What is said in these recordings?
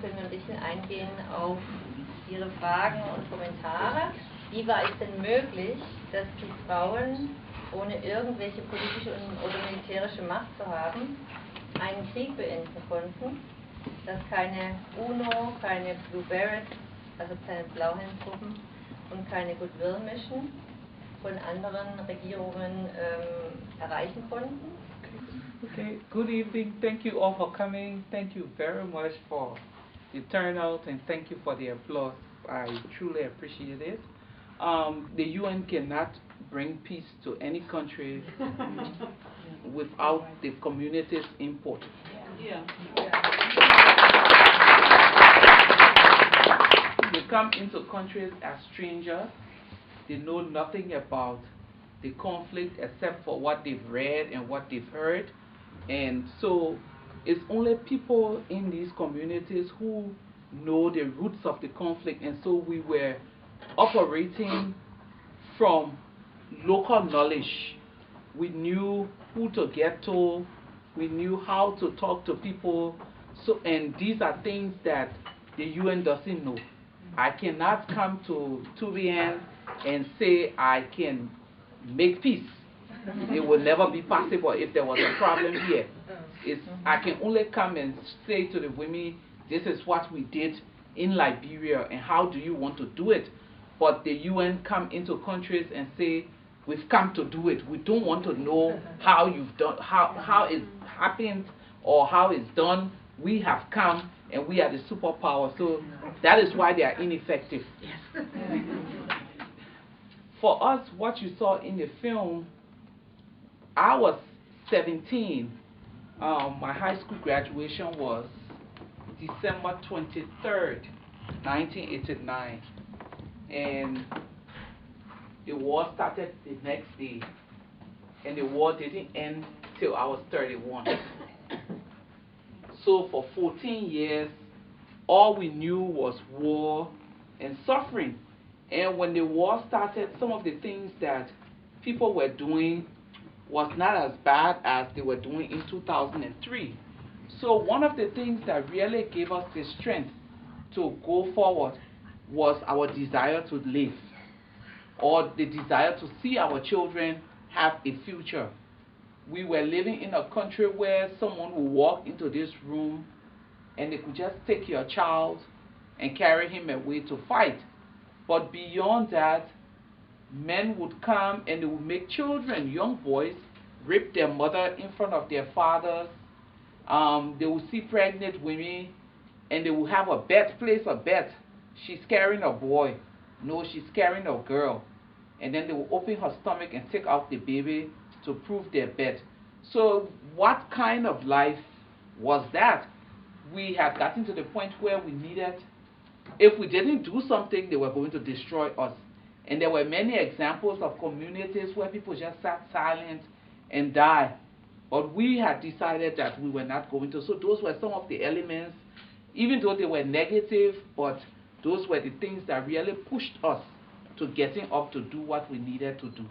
können wir ein bisschen eingehen auf Ihre Fragen und Kommentare. Wie war es denn möglich, dass die Frauen, ohne irgendwelche politische oder militärische Macht zu haben, einen Krieg beenden konnten, dass keine UNO, keine Blue Berets, also keine Blauhelmtruppen und keine Goodwill Mission von anderen Regierungen erreichen konnten? Okay, good evening. Thank you all for coming. Thank you very much for the turnout and thank you for the applause. I truly appreciate it. The UN cannot bring peace to any country without the community's input. They come into countries as strangers. They know nothing about the conflict except for what they've read and what they've heard. And so it's only people in these communities who know the roots of the conflict. And so we were operating from local knowledge. We knew who to get to. We knew how to talk to people. So, and these are things that the UN doesn't know. I cannot come to Tübingen and say I can make peace. It will never be possible if there was a problem here. I can only come and say to the women, this is what we did in Liberia and how do you want to do it? But the UN come into countries and say, we've come to do it. We don't want to know how you've done, how it happened or how it's done. We have come and we are the superpower. So that is why they are ineffective. Yes. For us, what you saw in the film, I was 17. My high school graduation was December 23rd, 1989. And the war started the next day. And the war didn't end till I was 31. So for 14 years, all we knew was war and suffering. And when the war started, some of the things that people were doing was not as bad as they were doing in 2003. So one of the things that really gave us the strength to go forward was our desire to live, or the desire to see our children have a future. We were living in a country where someone would walk into this room and they could just take your child and carry him away to fight. But beyond that, men would come and they would make children, young boys, rape their mother in front of their fathers. They would see pregnant women and they would have a bet, place a bet. She's carrying a boy. No, she's carrying a girl. And then they would open her stomach and take out the baby to prove their bet. So what kind of life was that? We had gotten to the point where we needed, if we didn't do something, they were going to destroy us. And there were many examples of communities where people just sat silent and died. But we had decided that we were not going to. So those were some of the elements, even though they were negative, but those were the things that really pushed us to getting up to do what we needed to do.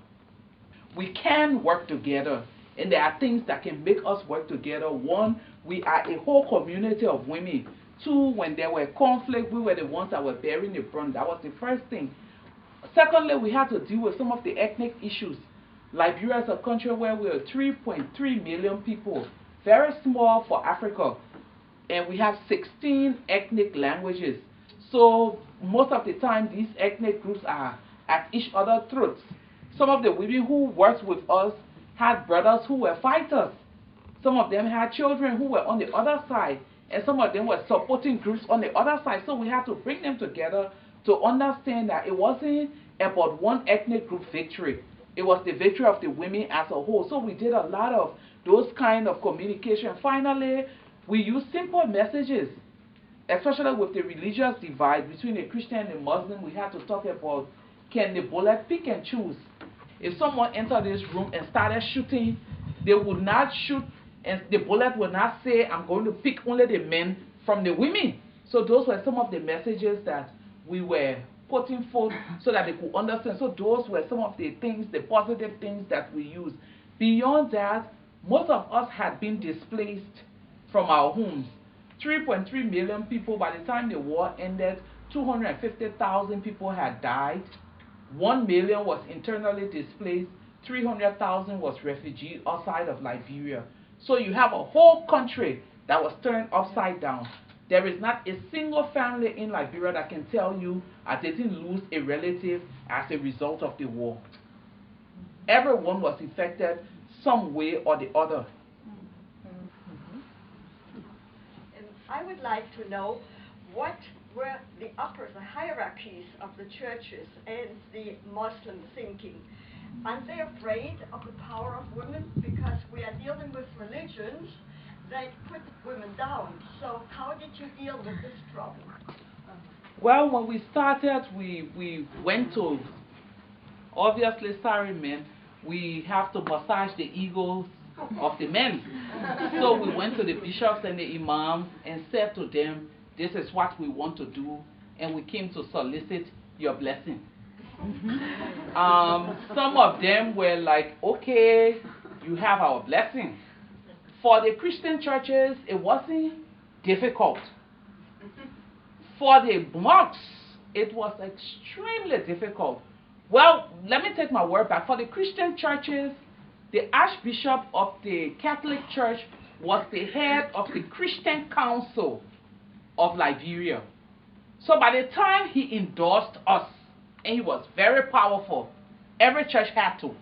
We can work together, and there are things that can make us work together. One, we are a whole community of women. Two, when there were conflict, we were the ones that were bearing the brunt. That was the first thing. Secondly, we had to deal with some of the ethnic issues. Liberia is a country where we are 3.3 million people, very small for Africa, and we have 16 ethnic languages. So most of the time, these ethnic groups are at each other's throats. Some of the women who worked with us had brothers who were fighters. Some of them had children who were on the other side, and some of them were supporting groups on the other side. So we had to bring them together to understand that it wasn't about one ethnic group victory. It was the victory of the women as a whole. So we did a lot of those kind of communication. Finally, we used simple messages, especially with the religious divide between the Christian and the Muslim. We had to talk about, can the bullet pick and choose? If someone entered this room and started shooting, they would not shoot, and the bullet would not say, I'm going to pick only the men from the women. So those were some of the messages that we were putting forth so that they could understand. So those were some of the things, the positive things that we used. Beyond that, most of us had been displaced from our homes. 3.3 million people. By the time the war ended, 250,000 people had died. 1 million was internally displaced. 300,000 was refugee outside of Liberia. So you have a whole country that was turned upside down. There is not a single family in Liberia that can tell you I didn't lose a relative as a result of the war. Everyone was affected some way or the other. And I would like to know what were the hierarchies of the churches and the Muslim thinking. Aren't they afraid of the power of women? Because we are dealing with religions that put women down. So how did you deal with this problem? Well, when we started, we went to, obviously, sorry men, we have to massage the egos of the men. So we went to the bishops and the imams and said to them, this is what we want to do, and we came to solicit your blessing. Some of them were like, okay, you have our blessing. For the Christian churches, it wasn't difficult. For the monks, it was extremely difficult. Well, let me take my word back. For the Christian churches, the Archbishop of the Catholic Church was the head of the Christian Council of Liberia. So by the time he endorsed us, and he was very powerful, every church had to.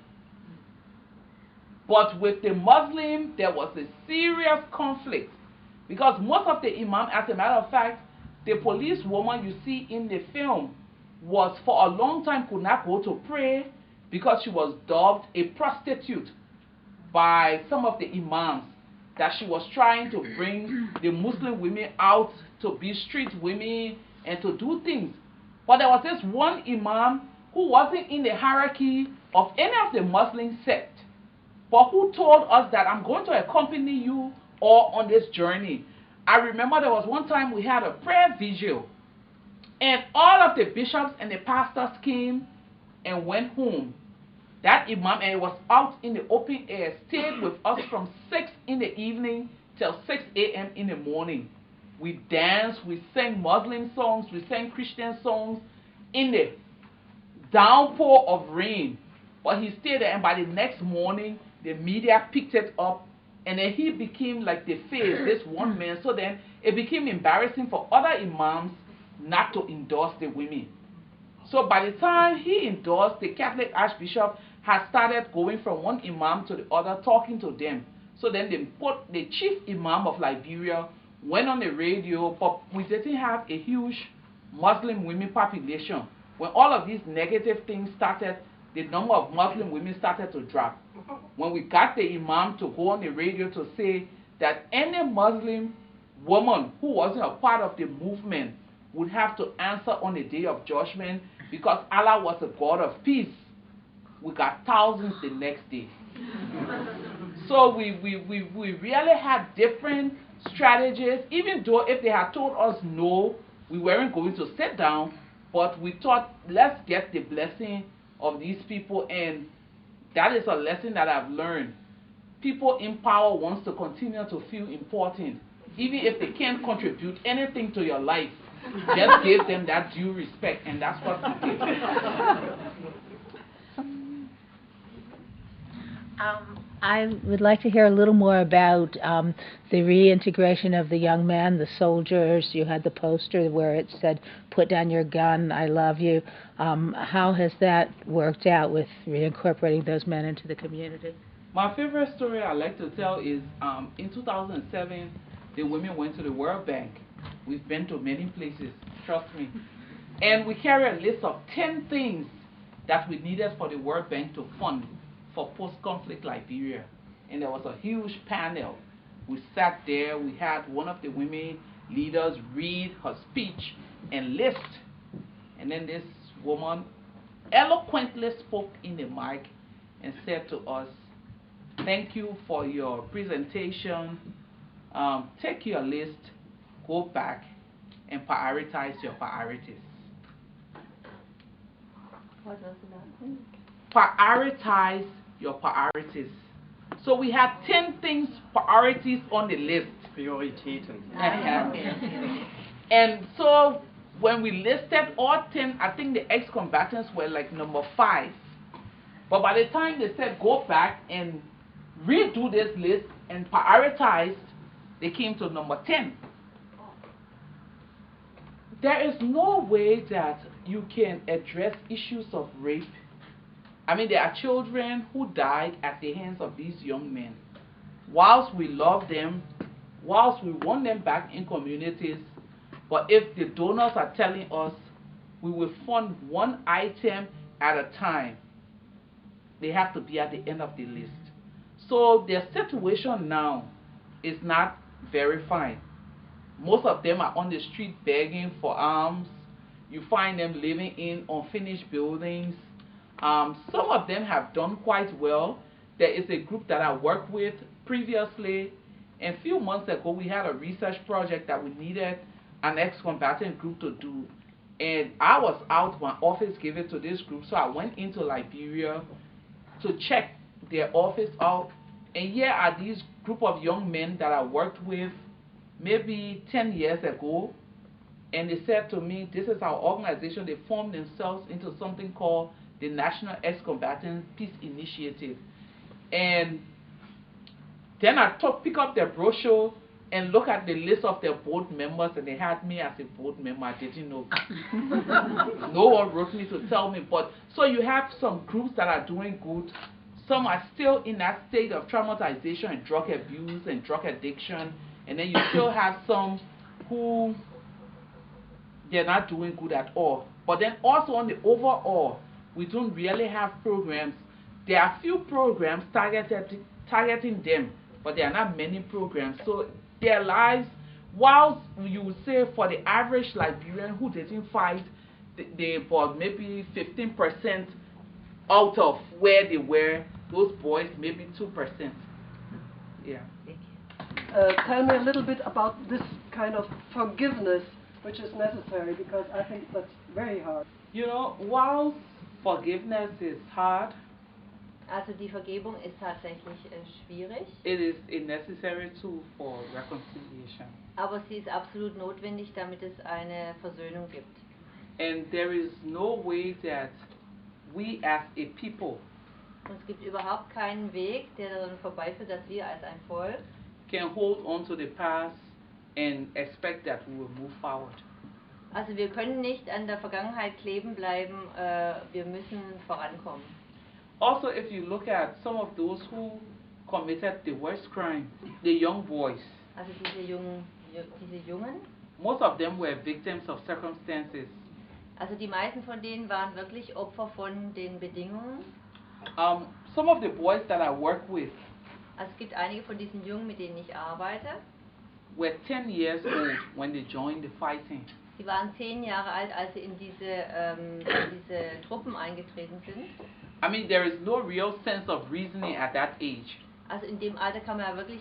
But with the Muslim, there was a serious conflict. Because most of the imams, as a matter of fact, the police woman you see in the film was for a long time could not go to pray because she was dubbed a prostitute by some of the imams, that she was trying to bring the Muslim women out to be street women and to do things. But there was this one imam who wasn't in the hierarchy of any of the Muslim sect, but who told us that I'm going to accompany you all on this journey. I remember there was one time we had a prayer vigil, and all of the bishops and the pastors came and went home. That imam, and it was out in the open air, stayed with us from 6 in the evening till 6 a.m. in the morning. We danced, we sang Muslim songs, we sang Christian songs in the downpour of rain. But he stayed there, and by the next morning, the media picked it up, and then he became like the face, this one man. So then it became embarrassing for other imams not to endorse the women. So by the time he endorsed, the Catholic Archbishop had started going from one imam to the other, talking to them. So then they put the chief imam of Liberia, went on the radio, but we didn't have a huge Muslim women population. When all of these negative things started, the number of Muslim women started to drop. When we got the imam to go on the radio to say that any Muslim woman who wasn't a part of the movement would have to answer on the day of judgment because Allah was a God of peace, we got thousands the next day. So we really had different strategies, even though if they had told us no, we weren't going to sit down, but we thought, let's get the blessing of these people, and that is a lesson that I've learned. People in power wants to continue to feel important, even if they can't contribute anything to your life. Just give them that due respect, and that's what we did. I would like to hear a little more about the reintegration of the young men, the soldiers. You had the poster where it said, "Put down your gun, I love you." How has that worked out with reincorporating those men into the community? My favorite story I like to tell is in 2007, the women went to the World Bank. We've been to many places, trust me. And we carry a list of 10 things that we needed for the World Bank to fund for post-conflict Liberia. And there was a huge panel. We sat there, we had one of the women leaders read her speech and list. And then this woman eloquently spoke in the mic and said to us, "Thank you for your presentation. Take your list, go back and prioritize your priorities." What was that? Prioritize your priorities. So we had 10 things, priorities on the list. Prioritäten. And so when we listed all 10, I think the ex-combatants were like number 5. But by the time they said go back and redo this list and prioritize, they came to number 10. There is no way that you can address issues of rape. I mean, there are children who died at the hands of these young men. Whilst we love them, whilst we want them back in communities, but if the donors are telling us we will fund one item at a time, they have to be at the end of the list. So their situation now is not very fine. Most of them are on the street begging for alms. You find them living in unfinished buildings. Some of them have done quite well. There is a group that I worked with previously, and a few months ago we had a research project that we needed an ex-combatant group to do. And I was out, my office gave it to this group, so I went into Liberia to check their office out. And here are these group of young men that I worked with maybe 10 years ago. And they said to me, this is our organization. They formed themselves into something called the National Ex-Combatant Peace Initiative. And then I pick up their brochure and look at the list of their board members, and they had me as a board member. I didn't know. No one wrote me to tell me. But so you have some groups that are doing good. Some are still in that state of traumatization and drug abuse and drug addiction. And then you still have some who they're not doing good at all. But then also on the overall, we don't really have programs. There are few programs targeting them, but there are not many programs. So their lives, whilst you would say for the average Liberian who didn't fight, they bought maybe 15% out of where they were, those boys maybe 2%. Yeah. Tell me a little bit about this kind of forgiveness which is necessary, because I think that's very hard. You know, whilst forgiveness is hard, Also die Vergebung ist tatsächlich schwierig. it is a necessary tool for reconciliation. Aber sie ist absolut notwendig, damit es eine Versöhnung gibt. And there is no way that we as a people Und es gibt überhaupt keinen Weg, der daran vorbeiführt, dass wir als ein Volk can hold on to the past and expect that we will move forward. Also wir können nicht an der Vergangenheit kleben bleiben, wir müssen vorankommen. Also, if you look at some of those who committed the worst crime, the young boys, Also diese Jungen, most of them were victims of circumstances. also die meisten von denen waren wirklich Opfer von den Bedingungen. Some of the boys that I work with Also es gibt einige von diesen Jungen, mit denen ich arbeite. were 10 years old when they joined the fighting. Sie waren 10 Jahre alt, als sie in diese Truppen eingetreten sind. I mean, there is no real sense of reasoning at that age. Also in dem Alter kann man ja wirklich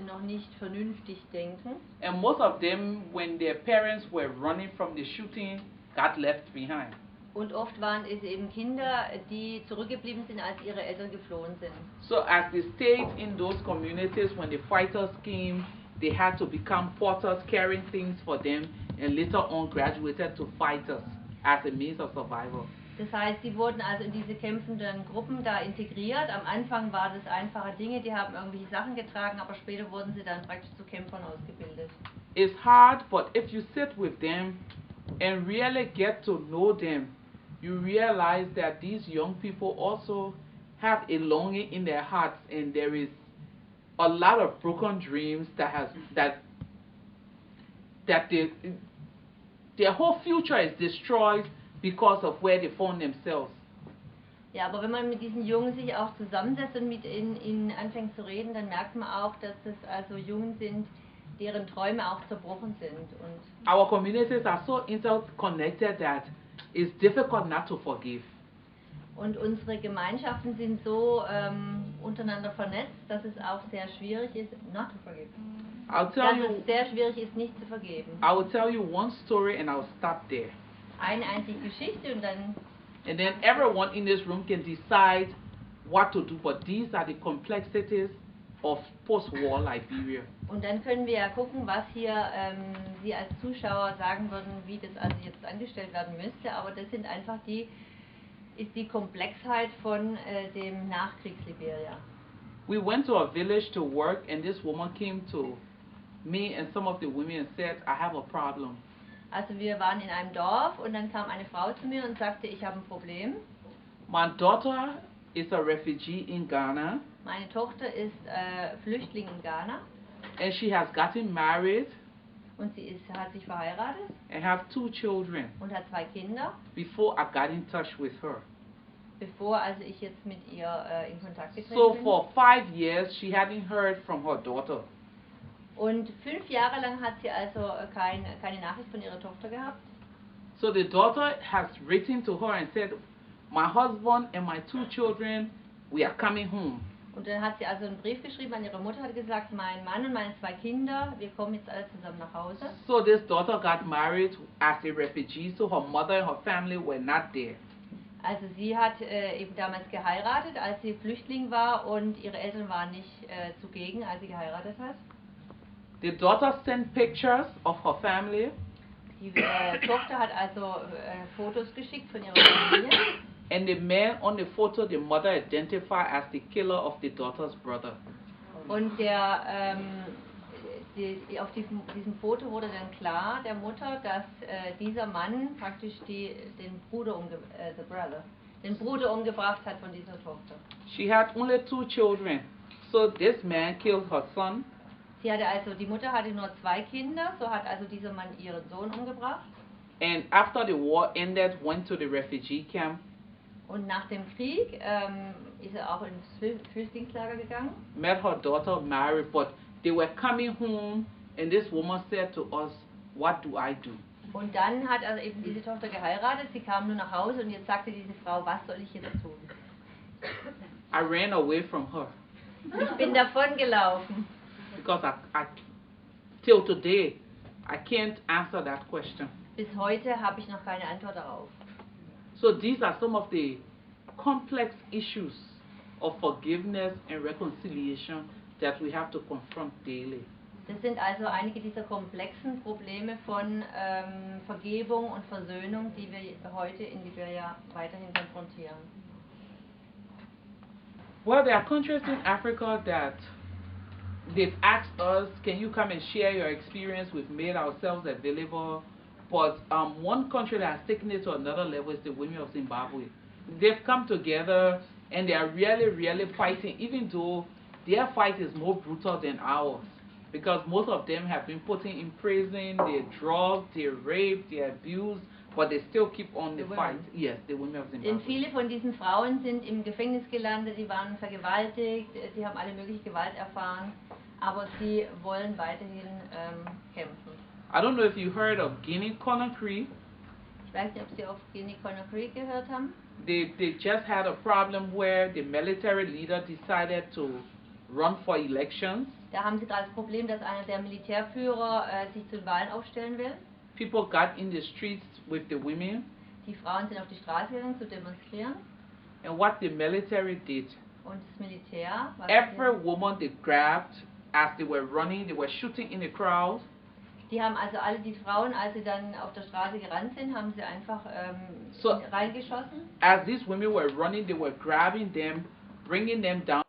noch nicht vernünftig denken. And most of them, when their parents were running from the shooting, got left behind. Und oft waren es eben Kinder, die zurückgeblieben sind, als ihre Eltern geflohen sind. So as they stayed in those communities, when the fighters came, they had to become porters, carrying things for them, and later on graduated to fighters as a means of survival. Das heißt, sie wurden also in diese kämpfenden Gruppen da integriert. Am Anfang waren das einfache Dinge, die haben irgendwelche Sachen getragen, aber später wurden sie dann praktisch zu Kämpfern ausgebildet. It's hard, but if you sit with them and really get to know them, you realize that these young people also have a longing in their hearts, and there is a lot of broken dreams that their whole future is destroyed because of where they found themselves. Ja, aber wenn man mit diesen Jungen sich auch zusammensetzt und mit ihnen anfängt zu reden, dann merkt man auch, dass es also Jungen sind, deren Träume auch zerbrochen sind. Und our communities are so interconnected that it's difficult not to forgive. Und unsere Gemeinschaften sind so untereinander vernetzt, dass es auch sehr schwierig ist, not to forgive. Es sehr schwierig ist, nicht zu vergeben. I will tell you one story and I'll stop there. Eine einzige Geschichte und dann. And then everyone in this room can decide what to do, but these are the complexities of post-war Liberia. Und dann können wir ja gucken, was hier Sie als Zuschauer sagen würden, wie das also jetzt angestellt werden müsste. Aber das sind einfach ist die Komplexheit von dem Nachkriegs-Liberia. We went to a village to work, and this woman came to me and some of the women and said, I have a problem. Also wir waren in einem Dorf und dann kam eine Frau zu mir und sagte, ich habe ein Problem. My daughter is a refugee in Ghana. Meine Tochter ist Flüchtling in Ghana. And she has gotten married. Und sie hat sich verheiratet. And have 2 children. Und hat 2 Kinder. Before I got in touch with her. Bevor also ich jetzt mit ihr in Kontakt getreten So bin. for 5 years she hadn't heard from her daughter. Und 5 Jahre lang hat sie also keine Nachricht von ihrer Tochter gehabt. So the daughter has written to her and said, my husband and my 2 children, we are coming home. Und dann hat sie also einen Brief geschrieben an ihre Mutter, hat gesagt, mein Mann und meine 2 Kinder, wir kommen jetzt alle zusammen nach Hause. So this daughter got married as a refugee, so her mother and her family were not there. Also sie hat eben damals geheiratet, als sie Flüchtling war und ihre Eltern waren nicht zugegen, als sie geheiratet hat. The daughter sent pictures of her family. Die Tochter hat also Fotos geschickt von ihrer Familie. And the man on the photo, the mother identified as the killer of the daughter's brother. Und auf diesem Foto wurde dann klar der Mutter, dass dieser Mann praktisch den Bruder umgebracht hat von dieser Tochter. She had only 2 children, so this man killed her son. Die Mutter hatte nur 2 Kinder, so hat also dieser Mann ihren Sohn umgebracht. And after the war ended, went to the refugee camp. Und nach dem Krieg ist er auch ins Flüchtlingslager gegangen. Met her daughter, married, but they were coming home, and this woman said to us, what do I do? Und dann hat also eben diese Tochter geheiratet, sie kam nur nach Hause und jetzt sagte diese Frau, was soll ich jetzt tun? I ran away from her. Ich bin davon gelaufen. Because till today, I can't answer that question. Bis heute habe ich noch keine Antwort darauf. So these are some of the complex issues of forgiveness and reconciliation that we have to confront daily. Das sind also einige dieser komplexen Probleme von Vergebung und Versöhnung, die wir heute in Liberia weiterhin konfrontieren. Well, there are countries in Africa that they've asked us, can you come and share your experience? We've made ourselves available. But one country that has taken it to another level is the women of Zimbabwe. They've come together and they are really, really fighting, even though their fight is more brutal than ours. Because most of them have been put in prison, they're drugged, they're raped, they're abused, but they still keep on the fight. Yes, the women of Zimbabwe. Denn viele von diesen Frauen sind im Gefängnis gelandet, die waren vergewaltigt, sie haben alle mögliche Gewalt erfahren, aber sie wollen weiterhin kämpfen. I don't know if you heard of Guinea-Conakry. Ich weiß nicht, ob Sie auf Guinea-Conakry gehört haben. They just had a problem where the military leader decided to run for elections. Da haben sie gerade das Problem, dass einer der Militärführer sich zu Wahlen aufstellen will. People got in the streets with the women. Die Frauen sind auf die Straße gegangen zu demonstrieren. And what the military did, Und das Militär, every woman they grabbed as they were running, they were shooting in the crowd. die haben also alle die Frauen, als sie dann auf der Straße gerannt sind, haben sie einfach So, reingeschossen. As these women were running, they were grabbing them, bringing them down